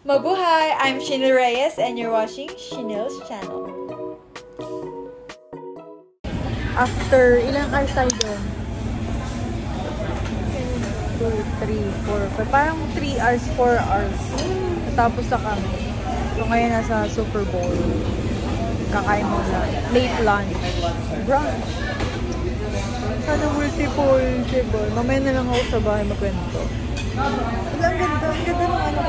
Mabuhay! I'm Shinil Reyes and you're watching Shinil's channel. After ilang hours tayo doon? 2, 3, 4, parang 3 hours, 4 hours. Tapos na kami. So ngayon nasa Super Bowl. Kakain muna. Late lunch. Brunch. Sana multiple table. Mamaya na lang ako sa bahay magkwento. Ang ganda. Ang ganda ng ano.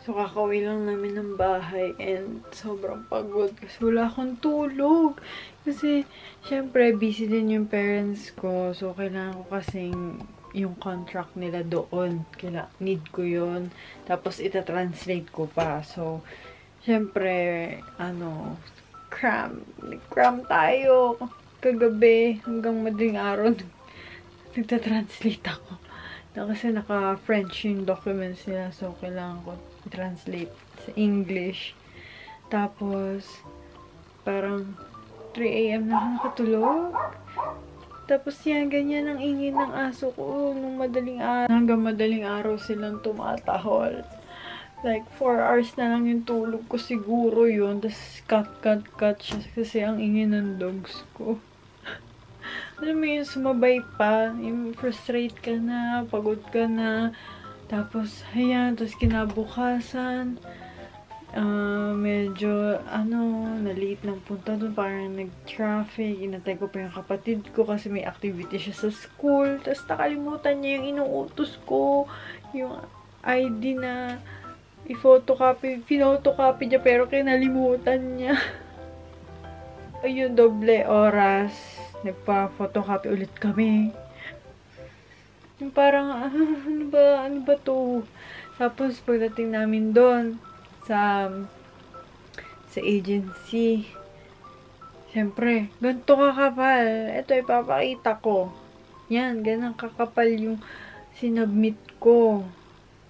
So, kakauwi lang namin ng bahay and sobrang pagod kasi wala akong tulog. Kasi, syempre, busy din yung parents ko. So, kailangan ko kasing yung contract nila doon. Need ko yun. Tapos, ita-translate ko pa. So, syempre, cram tayo. Kagabi, hanggang madaling araw, nagta-translate ako. Kasi naka-French yung documents nila. So, kailangan ko translate sa English. Tapos, parang 3 AM na ako nakatulog. Tapos yan, ganyan ang ingin ng aso ko nung madaling araw. Hanggang madaling araw silang tumatahol. Like, 4 hours na lang yung tulog ko siguro yun. Tapos, cut siya kasi ang ingin ng dogs ko. Alam mo yun, sumabay pa. Yung frustrate ka na, pagod ka na. Tapos, ayan, tapos kinabukasan, medyo, na-late ng punta doon, parang nag-traffic, inatay ko pa yung kapatid ko kasi may activity siya sa school, tapos nakalimutan niya yung inuutos ko, yung ID na pinotocopy niya, pero kinalimutan niya. Ayun, doble oras, nagpa-photocopy ulit kami. Yung parang, ano ba to? Tapos, pagdating namin doon, sa agency, syempre, ganito kakapal. Ito, ipapakita ko. Yan, ganang kakapal yung sinubmit ko.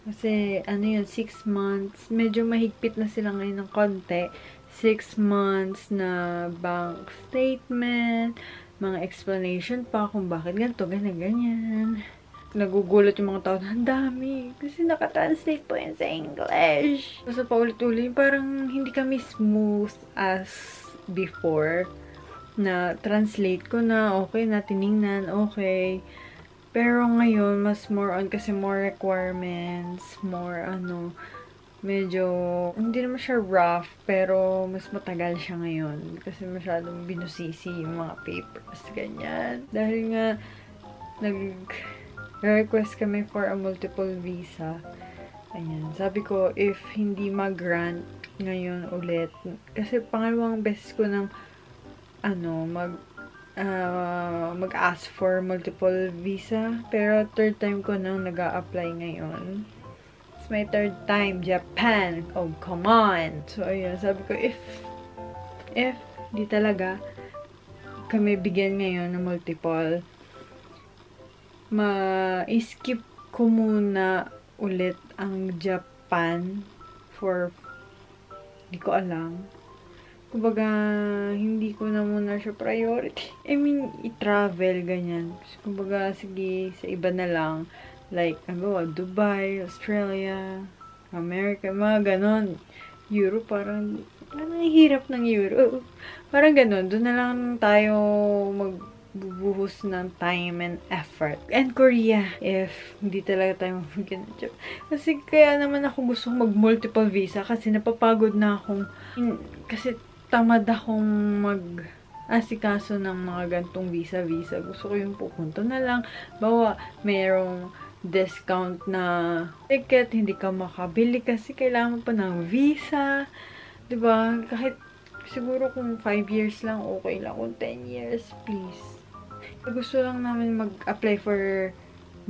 Kasi, 6 months. Medyo mahigpit na sila ngayon ng konti. 6 months na bank statement, mga explanation pa kung bakit ganito, ganyan. Nagugulat yung mga tao na, ang dami. Kasi nakatranslate po yan sa English. Basta paulit-ulit, parang hindi kami smooth as before. Na translate ko na, okay na, tiningnan, okay. Pero ngayon, mas more on kasi more requirements, more medyo, hindi naman siya rough, pero mas matagal siya ngayon. Kasi masyadong binusisi yung mga papers, ganyan. Dahil nga, request kami for a multiple visa. Ayan. Sabi ko, if hindi mag-grant ngayon ulit, kasi pangalawang beses ko nang mag-ask for multiple visa, pero third time ko nang nag-a-apply ngayon. It's my third time. Japan! Oh, come on! So, ayun. Sabi ko, if di talaga kami bigyan ngayon ng multiple, ma-skip ko muna ulit ang Japan for hindi ko alam. Kumbaga, hindi ko na muna siya priority. I mean, i-travel, ganyan. Kumbaga, sige, sa iba na lang. Like, Dubai, Australia, America, mga ganon. Europe, parang hirap ng Europe. Parang ganon. Doon na lang tayo bubuhos ng time and effort. And Korea, if hindi talaga tayo mabigyan ng job. Kasi kaya naman ako gusto mag-multiple visa kasi napapagod na akong, kasi tamad akong mag-asikaso ng mga gantong visa. Gusto ko yung pupunta na lang. Bawa, mayroong discount na ticket, hindi ka makabili kasi kailangan pa ng visa. Diba? Kahit siguro kung 5 years lang, okay lang. Kung 10 years, please. Gusto lang namin mag-apply for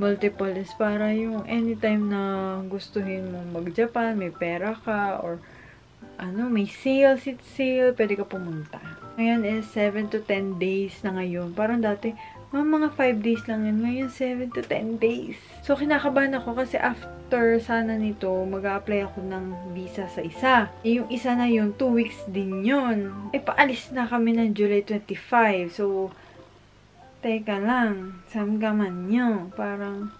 multiple is para yung anytime na gustuhin mo mag-Japan, may pera ka, or may sale, pwede ka pumunta. Ngayon is 7 to 10 days na ngayon. Parang dati, Mga 5 days lang yun. Ngayon, 7 to 10 days. So, kinakabahan ako kasi after sana nito, mag-a-apply ako ng visa sa isa. Yung isa na yun, 2 weeks din yun. Paalis na kami ng July 25. So, teka lang. Saan ka man nyo? Parang,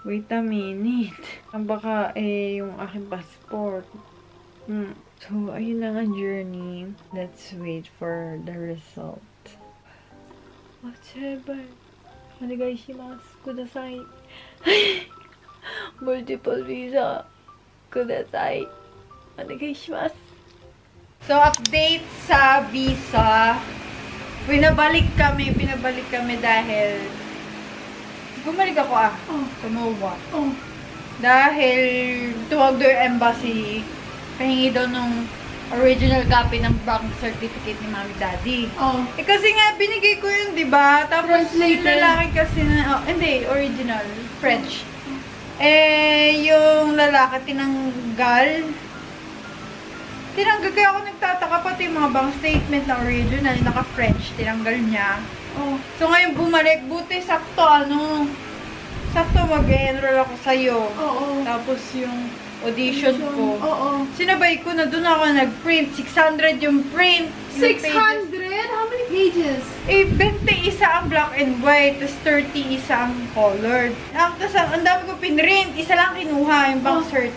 wait a minute. Baka, yung aking passport. So, ayun lang ang journey. Let's wait for the result. Whatever. Onegaishimasu. Kudasai. Multiple visa. Kudasai. Onegaishimasu. So, update sa visa. Pinabalik kami dahil bumalik ako Tumawa. Dahil tuwag doon yung embassy. Pahingi daw nung original copy ng bank certificate ni Mami Daddy. Kasi nga, binigay ko yun, diba? Tapos, yung lalaki kasi na, hindi, original, French. Yung lalaki, tinanggal kaya ako nagtataka, pati yung mga bank statement na original, naka-French, tinanggal niya. So, ngayon bumalik, buti sakto, mag-enroll ako sa'yo. Tapos, yung audition ko. Sinabay ko na doon ako nag-print. 600 yung print. 600? How many pages? 20 isa ang black and white, tapos 30 isa ang colored. Tapos ang dami ko pinrint, isa lang kinuha yung bank cert.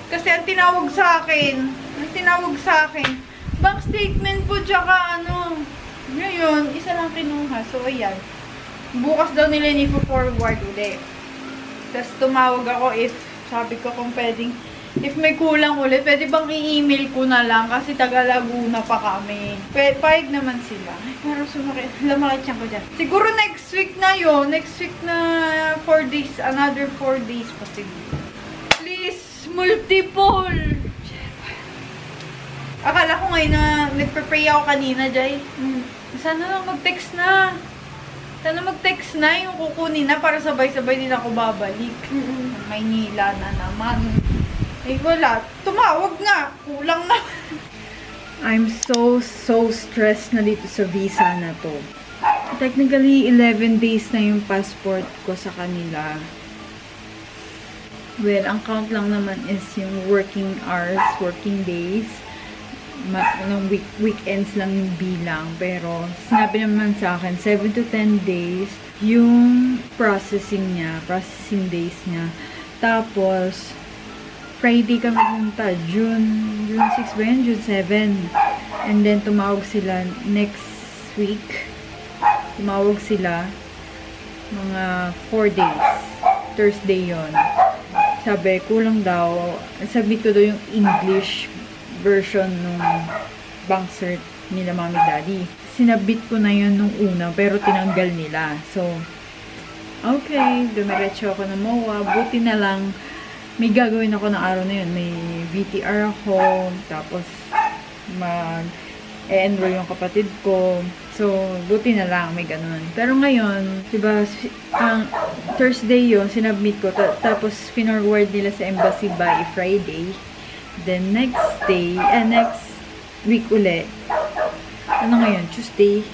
Kasi ang tinawag sa akin, bank statement po, tsaka ngayon, isa lang kinuha. So, ayan. Bukas daw nila ni-forward ulit. Tapos tumawag ako sabi ko kung pwedeng, if may kulang ulit, pwede bang i-email ko na lang kasi taga Laguna pa kami. Pahig naman sila. Ay, parang lamakit siya ko dyan. Siguro next week na yun. Next week na 4 days, another 4 days possible. Please, multiple! Akala ko ngayon na nagpe-pray ako kanina, Jai. Sana lang mag-text na. Yung kukunin na para sabay-sabay din ako babalik. Maynila na naman. Wala. Tumawag nga. Kulang na. I'm so stressed na dito sa visa na to. Technically, 11 days na yung passport ko sa kanila. Well, ang count lang naman is yung working hours, working days. Weekends lang yung bilang. Pero, sinabi naman sa akin, 7 to 10 days yung processing days niya. Tapos, Friday kami punta, June 6 ba yun? June 7. And then, tumawag sila next week. Mga 4 days. Thursday yon. Sabi, kulang daw. Submit ko daw yung English version nung bank cert nila Mami Daddy. Sinabit ko na yun nung una, pero tinanggal nila. So, okay, dumiretso ako ng MOA. Buti na lang, may gagawin ako ng araw na yun. May VTR ako, tapos mag-enroll yung kapatid ko. So, buti na lang, may ganun. Pero ngayon, diba, ang Thursday yun, sinabmit ko, tapos finorward nila sa embassy by Friday. Then, next week ulit. Ano ngayon? Tuesday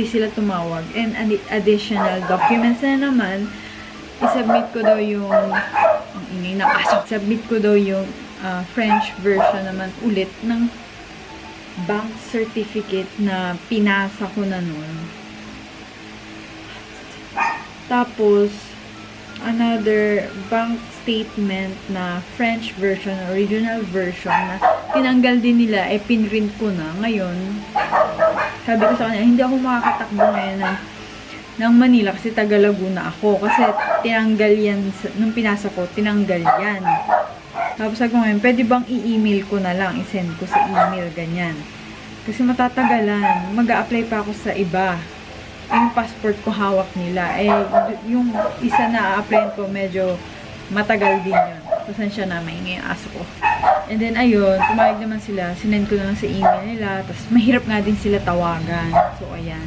sila tumawag. And additional documents na naman, isubmit ko daw yung submit ko daw yung French version naman ulit ng bank certificate na pinasa ko na nun. Tapos, another bank statement na French version, original version na tinanggal din nila, pinrint ko na. Ngayon, sabi ko sa kanya, hindi ako makakatakbo ngayon ng Manila kasi taga Laguna ako. Kasi tinanggal yan, nung pinasa ko, tinanggal yan. Tapos sabi ko ngayon, pwede bang i-email ko na lang, i-send ko sa email, ganyan. Kasi matatagalan, mag-a-apply pa ako sa iba. Yung passport ko hawak nila. Yung isa na a-applyan ko, medyo matagal din yun. Pasensya na, maingay yung aso ko. And then, ayun, pumayag naman sila. Sinend ko na lang sa email nila. Tapos, mahirap nga din sila tawagan. So, ayan.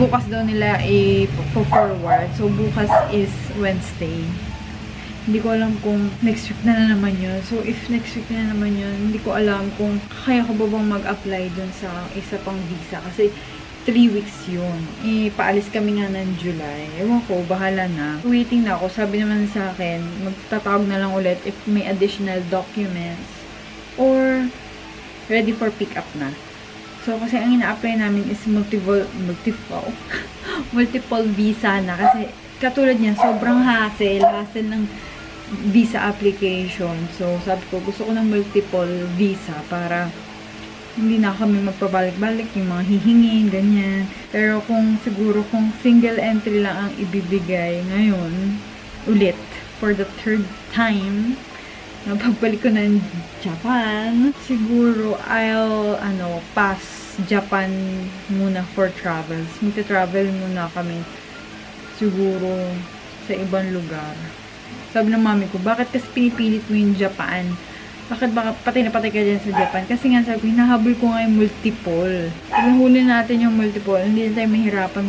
Bukas daw nila i-forward. So, bukas is Wednesday. Hindi ko alam kung next week na naman yun. So, if next week na naman yun, hindi ko alam kung kaya ko ba bang mag-apply dun sa isa pang visa. Kasi, 3 weeks yun. Paalis kami nga ng July. Ewan ko, bahala na. Waiting na ako. Sabi naman sa akin, magtatawag na lang ulit if may additional documents or ready for pick up na. So, kasi ang ina-apply namin is multiple visa na. Kasi, katulad niyan, sobrang hassle ng visa application. So, sabi ko, gusto ko ng multiple visa para hindi na kami magpabalik-balik yung mga hihingin, ganyan. Pero kung siguro kung single entry lang ang ibibigay ngayon, ulit, for the 3rd time, na pagbalik ko ng Japan, siguro I'll, pass Japan muna for travels. Magta-travel muna kami siguro sa ibang lugar. Sabi ng mami ko, bakit kasi pinipilit mo yung Japan? Bakit patay na patay ka dyan sa Japan? Kasi nga sabi, hinahabol ko nga yung multiple. Pag nahuli natin yung multiple, hindi na tayo mahirapan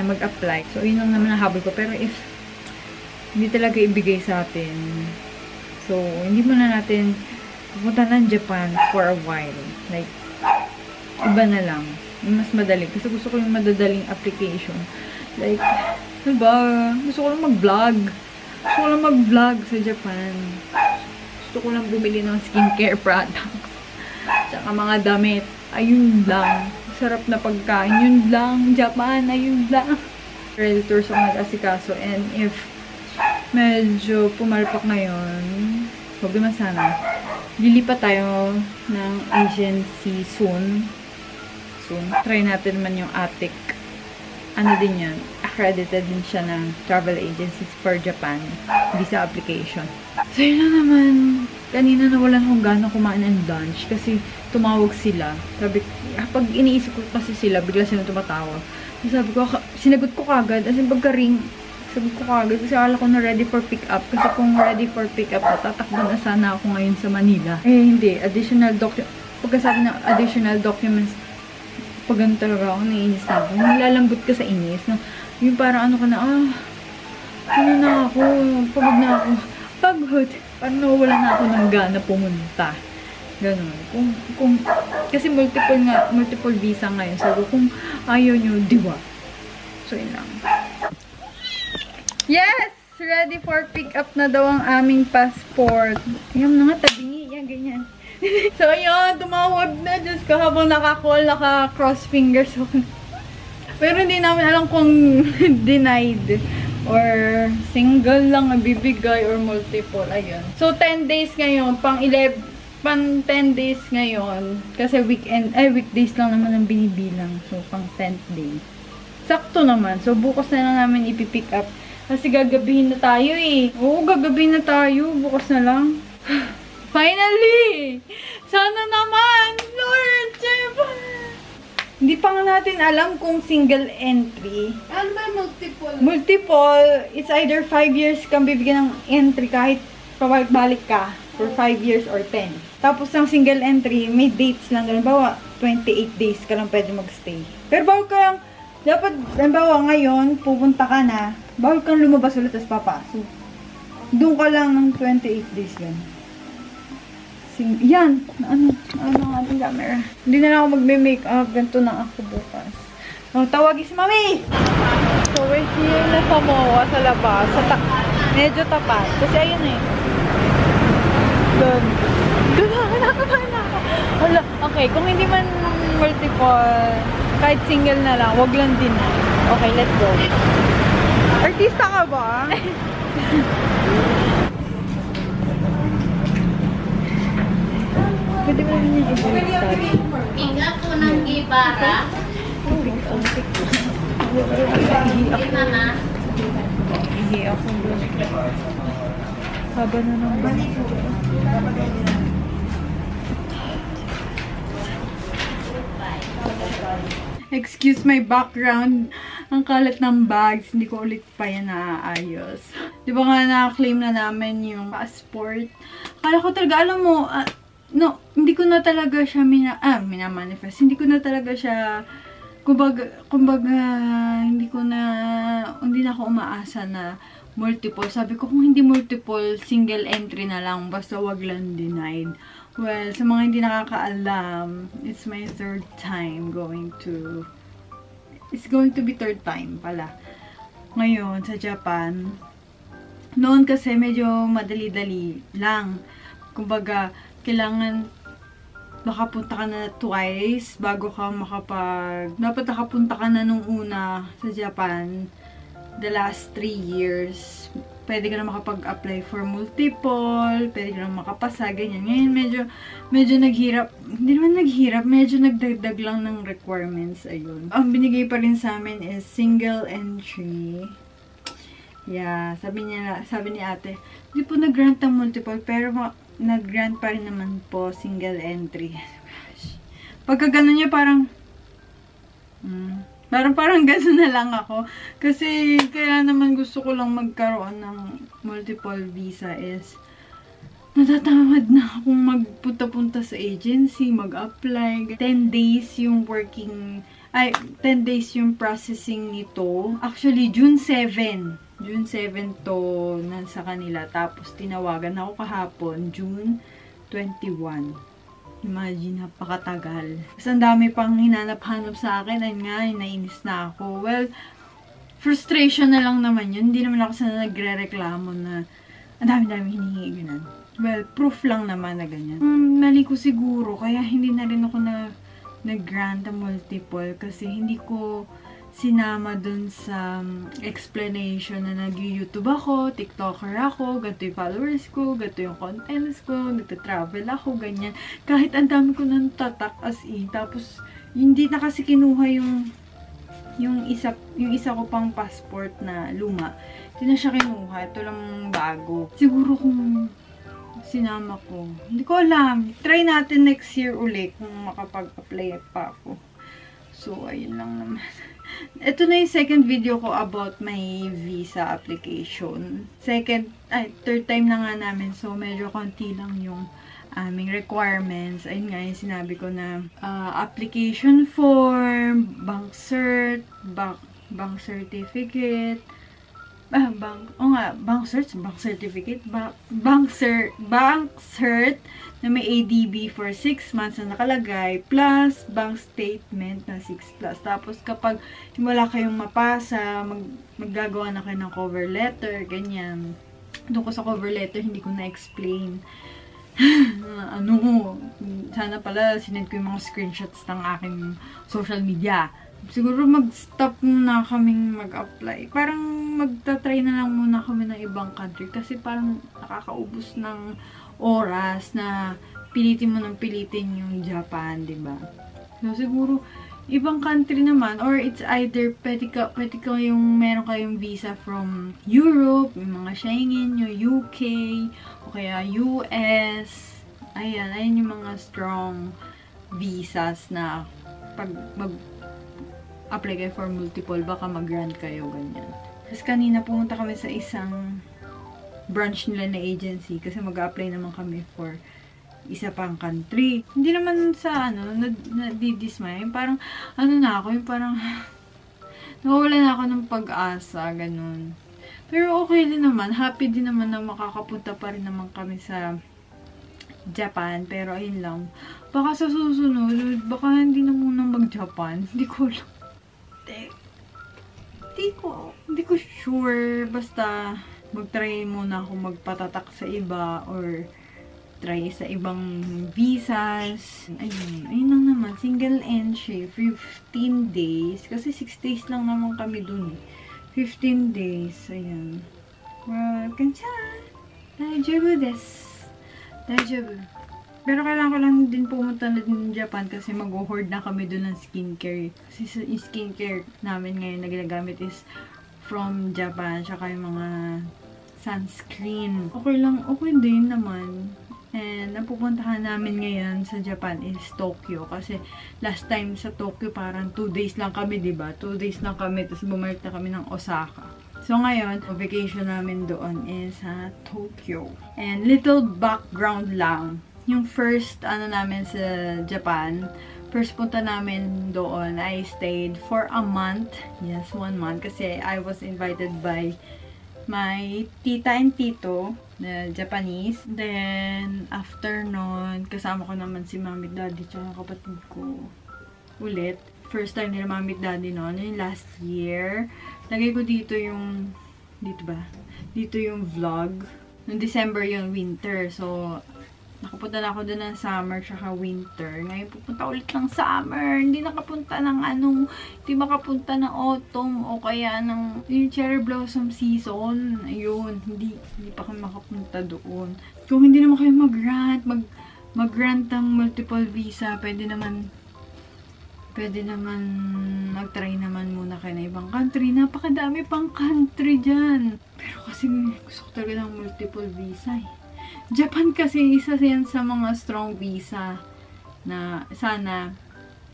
mag-apply. So, yun lang naman nahabol ko. Pero if hindi talaga ibigay sa atin, so, hindi muna natin pupunta ng Japan for a while. Like, iba na lang. Yung mas madali. Kasi gusto ko yung madadaling application. Like, diba? Gusto ko lang mag-vlog. Gusto ko lang mag-vlog sa Japan. Gusto ko lang bumili ng skincare products. Tsaka mga damit. Ayun lang. Sarap na pagkain. Yun lang. Japan. Ayun lang. Creditors ako nag-asikaso. And if medyo pumalpak ngayon, huwag naman sana. Lilipat tayo ng agency soon. Try natin naman yung Atik. Ano din yan? Accredited din siya ng travel agencies for Japan. Visa application. So, yun lang naman. Kanina nawalan akong gana kumain ng lunch kasi tumawag sila. Sabi, pag iniisip ko kasi sila, bigla sila tumatawag. Sabi ko, sinagot ko kagad. As in, pagka-ring, sabi ko kagad kasi akala ko na ready for pick up. Kasi kung ready for pick up, tatakbo na sana ako ngayon sa Manila. Hindi. Pagkasabi ng additional documents, pag ano talaga ako, naiinis na ako. Nilalambot ka sa inis. No? Yung parang ano ka na, ano na ako, pagod na ako. Pagod. Parang nawala na ako ng gana pumunta. Ganun. Kasi multiple visa ngayon. Sabi ko, kung ayaw nyo, diwa. So, yun lang. Yes! Ready for pick up na daw ang aming passport. Ayan na nga, tabingi. Yan, ganyan. So, ayun, tumawag na. Diyos ko, habang naka-call, naka-cross fingers. Pero hindi namin alam kung denied or single lang ang bibigay or multiple. Ayun. So, 10 days ngayon, pang 10 days ngayon. Kasi weekdays lang naman ang binibilang. So, pang 10th day. Sakto naman. So, bukas na lang namin ipipick up. Kasi gagabihin na tayo eh. Oo, gagabihin na tayo. Bukas na lang. Finally! Sana naman! Lord! Jeff! Hindi pa nga natin alam kung single entry. Ano ba multiple? Multiple, it's either 5 years kang bibigyan ng entry kahit pabalik-balik ka for 5 years or 10. Tapos ang single entry, may dates lang. Halimbawa, 28 days ka lang pwede magstay. Pero bawal ka lang, dapat, halimbawa ngayon, pupunta ka na, bawal kang lumabas ulit at papasok. Doon ka lang ng 28 days lang. Yan! Ano ang ating camera? Hindi na lang ako magme-makeup. Ganito na ako bukas. So, tawagin si Mami! So, we're here na sa MOA sa labas. Medyo tapat. Kasi ayun eh. Doon na, nakakabahan na ako. Wala. Okay, kung hindi man multiple, kahit single na lang, wag lang din na. Okay, let's go. Artista ka ba? Pwede mo rin yung i-start. Pick up po ng gibara. Lima na. Hindi ako doon. Haba na naman. Excuse my background. Ang kalat ng bags. Hindi ko ulit pa yan naaayos. Di ba nga na-claim na namin yung passport? Kala ko talaga, alam mo, no, hindi ko na talaga siya minamanifest. Hindi ko na talaga siya, kumbaga, hindi na ako umaasa na multiple. Sabi ko, kung hindi multiple, single entry na lang, basta wag lang denied. Well, sa mga hindi nakakaalam, it's my 3rd time going to It's going to be 3rd time pala. Ngayon, sa Japan. Noon kasi medyo madali-dali lang. Kumbaga, kailangan makapunta ka na twice bago ka dapat nakapunta ka na nung una sa Japan. The last 3 years. Pwede ka na makapag-apply for multiple, pwede ka na makapasa, ganyan. Ngayon, medyo naghirap. Hindi naman naghirap, medyo nagdagdag lang ng requirements. Ayun. Ang binigay pa rin sa amin is single entry. Yeah, sabi ni ate, hindi po nag-grant ng multiple, pero nag-grant pa rin naman po single entry. Pagka gano'n niya, parang gano'n na lang ako. Kasi, kaya naman gusto ko lang magkaroon ng multiple visa is, natatamad na akong magpunta-punta sa agency, mag-apply. 10 days yung 10 days yung processing nito. Actually, June 7 to nasa kanila. Tapos, tinawagan ako kahapon, June 21. Imagine, napakatagal. Kasi ang dami pang hinanap-hanap sa akin. Ayun nga, nainis na ako. Well, frustration na lang naman yun. Hindi naman ako sana nagre-reklamo na ang dami-dami hinihingi, ganun. Well, proof lang naman na ganyan. Mali ko siguro, kaya hindi na rin ako nag-grant na multiple kasi hindi ko sinama dun sa explanation na nag-YouTube ako, TikToker ako, ganito yung followers ko, ganito yung contents ko, nagta-travel ako, ganyan. Kahit ang dami ko nang tatak as in, tapos hindi na kasi kinuha yung isa ko pang passport na luma. Hindi na siya kinuha, ito lang bago. Siguro kung sinama ko, hindi ko alam. Try natin next year ulit kung makapag-apply pa ako. So, ayun lang naman. Ito na yung second video ko about my visa application. Third time na nga namin. So, medyo konti lang yung aming requirements. Ayun nga yung sinabi ko na application form, bank certificate, bank cert na may ADB for 6 months na nakalagay, plus bank statement na 6+. Tapos kapag wala kayong mapasa, maggagawa na kayo ng cover letter, ganyan. Doon ko sa cover letter, hindi ko na-explain. Sana pala sinend ko yung mga screenshots ng aking social media. Siguro mag-stop na kaming mag-apply. Parang magta-try na lang muna kami ng ibang country kasi parang nakakaubos ng oras na pilitin mo ng pilitin yung Japan, diba? So, siguro, ibang country naman, or it's either pwede ka yung meron kayong visa from Europe, yung mga Schengen, yung UK, o kaya US. Ayan yung mga strong visas na pag apply kayo for multiple, baka mag-grant kayo, ganyan. Tapos kanina pumunta kami sa isang branch nila na agency kasi mag-apply naman kami for isa pang country. Hindi naman sa nadidismay. Parang, na ako, yung parang nawawala na ako ng pag-asa, ganun. Pero okay din naman, happy din naman na makakapunta pa rin naman kami sa Japan. Pero ayun lang, baka sa susunod, baka hindi na muna mag-Japan. Hindi ko alam. Hindi ko sure. Basta, mag-try muna ako magpatatak sa iba or try sa ibang visas. Ayun lang naman. Single entry. 15 days. Kasi 6 days lang naman kami dun. 15 days. Ayan. Well, kanchan. Daijoubu desu. Daijoubu. Pero kailangan ko lang din pumunta na din ng Japan kasi mag-hoard na kami dun ng skincare. Kasi yung skincare namin ngayon na ginagamit is from Japan. Tsaka yung mga sunscreen. Okay din naman. And ang pupuntahan namin ngayon sa Japan is Tokyo. Kasi last time sa Tokyo parang 2 days lang kami, diba? 2 days lang kami. Tapos bumalik na kami ng Osaka. So ngayon, vacation namin doon is sa Tokyo. And little background lang. Yung first namin sa Japan, first punta namin doon, I stayed for a month. Yes, 1 month. Kasi I was invited by my tita and tito, na Japanese. Then, after nun, kasama ko naman si mami, daddy, tsaka kapatid ko ulit. first time nila Mami at Daddy noon, yung last year. Lagay ko dito yung, dito ba? Dito yung vlog. Noong December yung winter. So, nakapunta na ako doon ng summer tsaka winter. Ngayon pupunta ulit ng summer. Hindi nakapunta ng hindi makapunta ng autumn o kaya ng yung cherry blossom season. Ayun, hindi pa kami makapunta doon. Kung hindi naman kayo mag-grant ng multiple visa, pwede naman mag-try naman muna kayo na ibang country. Napakadami pang country dyan. Pero kasi gusto ko talaga ng multiple visa eh. Japan kasi isa yan sa mga strong visa na sana.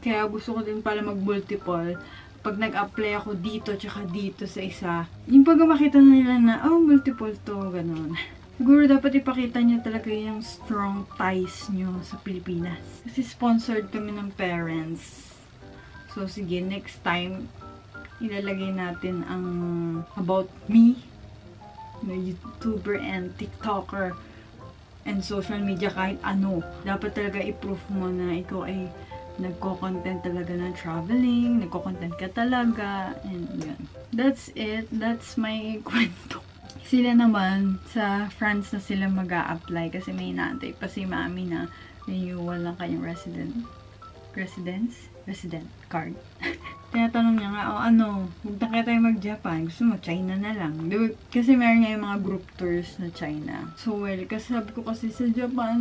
Kaya gusto ko din pala mag-multiple. Pag nag-apply ako dito tsaka dito sa isa, yung pag makita nila na, oh, multiple to, ganun. Siguro dapat ipakita nyo talaga yung strong ties nyo sa Pilipinas. Kasi sponsored kami ng parents. So, sige, next time, ilalagay natin ang about me, na YouTuber and TikToker, and social media kahit ano. Dapat talaga i-proof mo na ikaw ay nagko-content talaga ng traveling, nagko-content ka talaga, and yun. That's it. That's my kwento. Sila naman, sa France na sila mag-a-apply kasi may inaantay pa si Mami na renewal ng kanyang resident card. Tinatanong niya nga, huwag na kaya tayo mag-Japan. Gusto mo, China na lang. Diba? Kasi meron nga yung mga group tours na China. So, well, kasi sabi ko kasi sa Japan,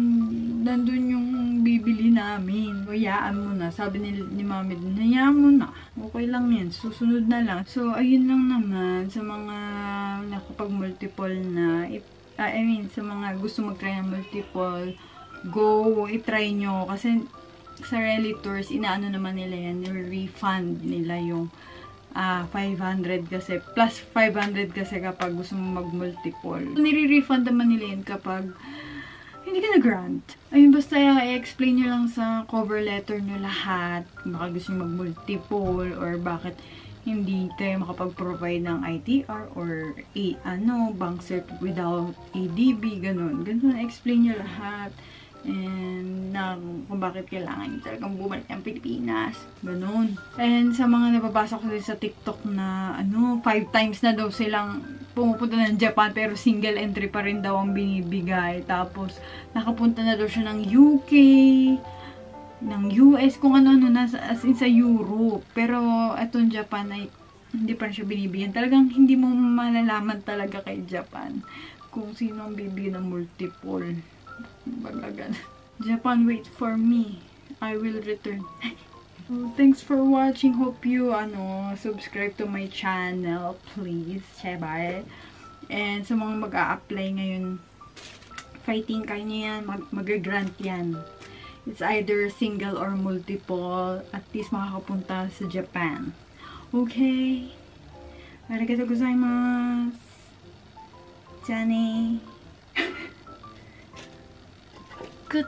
nandun yung bibili namin. Hayaan mo na. Sabi ni Mami, hayaan mo na. Okay lang yan. Susunod na lang. So, ayun lang naman. Sa mga nakapag-multiple na, sa mga gusto mag-try ng multiple, go, i-try nyo. Kasi, sa Rally Tours, inaano naman nila yan, refund nila yung 500 kasi, plus 500 kasi kapag gusto mo mag-multiple. So, nire-refund naman nila yan kapag hindi ka na-grant. Ayun, basta i-explain nyo lang sa cover letter nyo lahat, baka gusto nyo mag-multiple, or bakit hindi kayo makapag-provide ng ITR, or bank cert without ADB, ganun. Ganun, explain nyo lahat. And kung bakit kailangan nyo talagang bumalik ng Pilipinas. Ganun. And sa mga nababasa ko sa TikTok na 5 times na daw silang pumupunta ng Japan pero single entry pa rin daw ang binibigay. Tapos nakapunta na daw siya ng UK, ng US, kung ano-ano as in sa Europe. Pero itong Japan ay hindi pa rin siya binibigyan. Talagang hindi mo malalaman talaga kay Japan kung sino ang bibigyan ng multiple. Bagagan. Japan, wait for me. I will return. So, thanks for watching. Hope you subscribe to my channel, please. Bye. And sa mga mag-a-apply ngayon, fighting kayo yan, mag-grant yan. It's either single or multiple. At least makakapunta sa Japan. Okay. Arigatou gozaimasu. Jane. Good